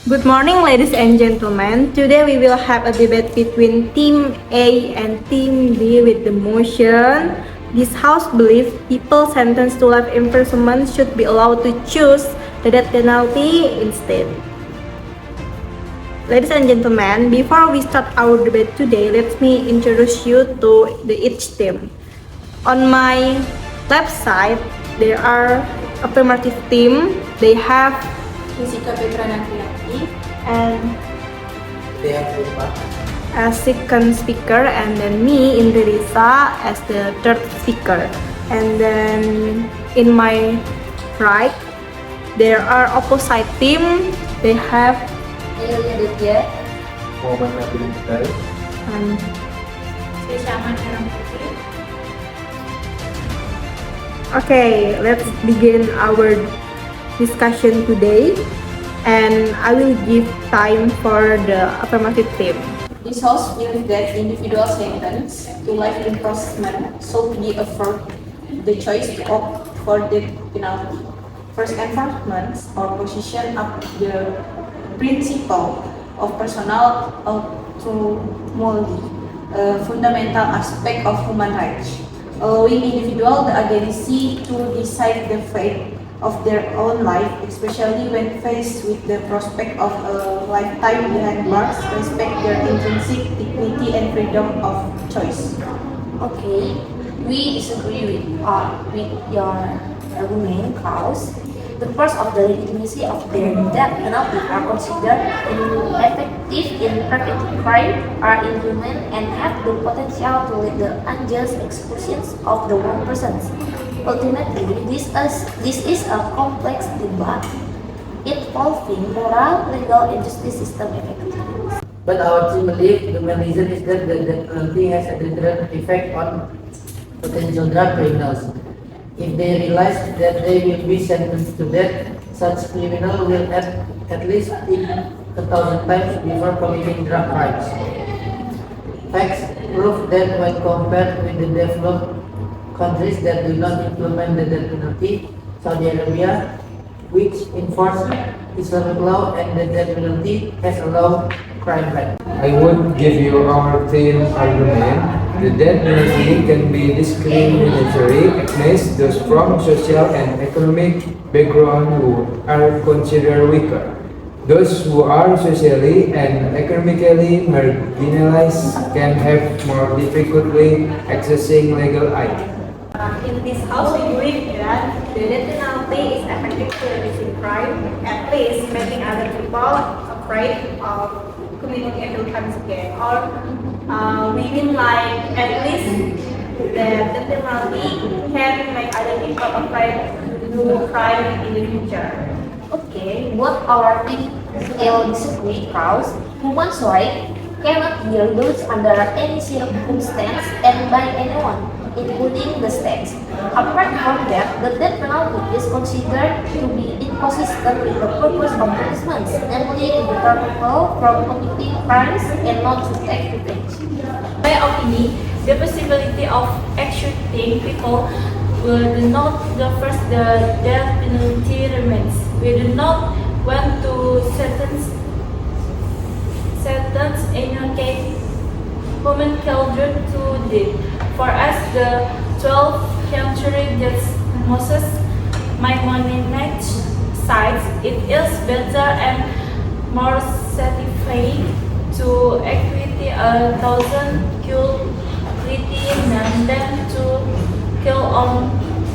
Good morning, ladies and gentlemen. Today we will have a debate between Team A and Team B with the motion. This House believes people sentenced to life imprisonment should be allowed to choose the death penalty instead. Ladies and gentlemen, before we start our debate today, let me introduce you to each team. On my left side, there are affirmative team. They have Jessica Petra Nantiati. and They have Rupa. as second speaker, and then me, Indrisa, as the third speaker. And then in my right, there are opposite team. They have Ayelia Detya. Muhammad Nabil Hidayat. Sri Shaman Putri. Okay, let's begin our discussion today. And I will give time for the affirmative team. This House believes that individual sentence to life imprisonment should be afforded the choice to opt for the penalty. First enforcement or position of the principle of personal autonomy, a fundamental aspect of human rights, allowing individual the agency to decide the fate of their own life, especially when faced with the prospect of a lifetime behind bars, respect their intrinsic dignity and freedom of choice. Okay, we disagree with your argument, Klaus. The purpose of the legitimacy of the death penalty are considered ineffective in preventing crime, are inhuman, and have the potential to lead the unjust executions of the wrong persons. Ultimately, this is a complex debate involving moral, legal, and justice system effectiveness. But our team believes the main reason is that the death penalty has a deterrent effect on potential drug criminals. If they realize that they will be sentenced to death, such criminal will at least think 1,000 times before committing drug crimes. Facts prove that when compared with the developed countries that do not implement the death penalty, Saudi Arabia, which enforce Islamic law and the death penalty, has a low crime rate. I would give you our team argument. The death penalty can be discriminatory against those from social and economic background who are considered weaker. Those who are socially and economically marginalized can have more difficulty accessing legal aid. In this house, we believe that the death penalty is effective to reducing crime, at least making other people afraid of committing evil crimes again. Or we mean like at least the death penalty can make other people afraid to do crime in the future. Okay, what our team still disagree, Klaus. Human rights cannot be reduced under any circumstance and by anyone, including the states. Apart from that, the death penalty is considered to be inconsistent with the purpose of punishment, namely to deter people from committing crimes and not to take revenge. My opinion, the possibility of executing people will not the first the death penalty remains. We do not want to sentence innocent human children to death. For us, the 12th century death Moses Maimonides cites it is better and more satisfying to execute 1,000 guilty men than to kill on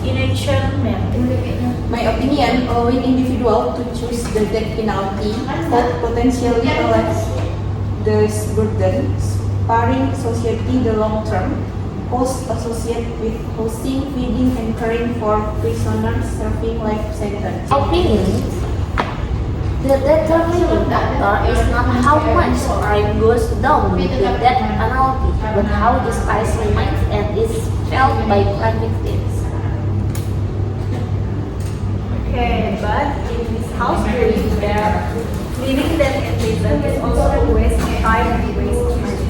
innocent men. My opinion, allowing individual to choose the death penalty that potentially allows this burden, sparing society the long term, costs associated with hosting, feeding, and caring for prisoners serving life sentence. Opinion. The determining factor is not how much crime goes down with the death penalty, but how justice remains and is felt by crime victims. Okay, but in this house, we believe that living death in prison is also a waste of time and waste of money.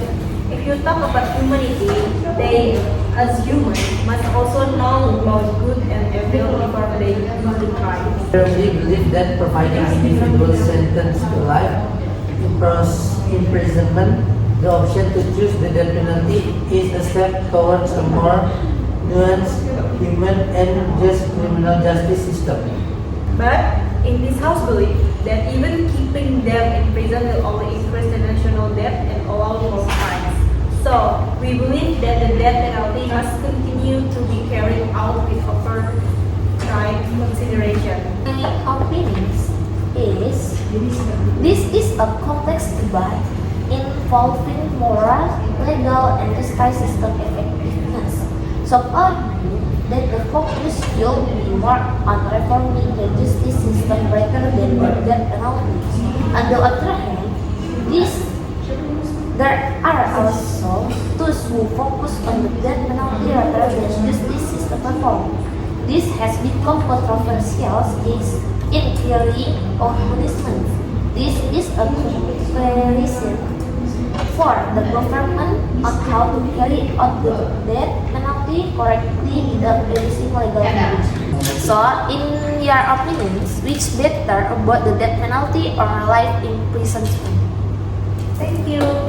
If you talk about humanity, they as humans, must also know about good and evil before they do the crime. firmly believe that providing individuals sentenced to life imprisonment the option to choose the death penalty is a step towards a more nuanced, human, and just criminal justice system. But in this house belief that even keeping them in prison will only increase the national debt and allow more crimes. So we believe that the death penalty must continue to be carried out with proper right consideration. My opinions is this is a complex debate involving moral, legal, and justice system effectiveness. Some argue that the focus should be more on reforming the justice system rather than the death penalty. On the other hand, there are also those who focus on the death penalty rather than justice system reform. This has become controversial in theory of punishment. This is a comparison for the government on how to carry out the death penalty correctly without reducing legal damage. So, in your opinions, which better about the death penalty or life imprisonment? Thank you.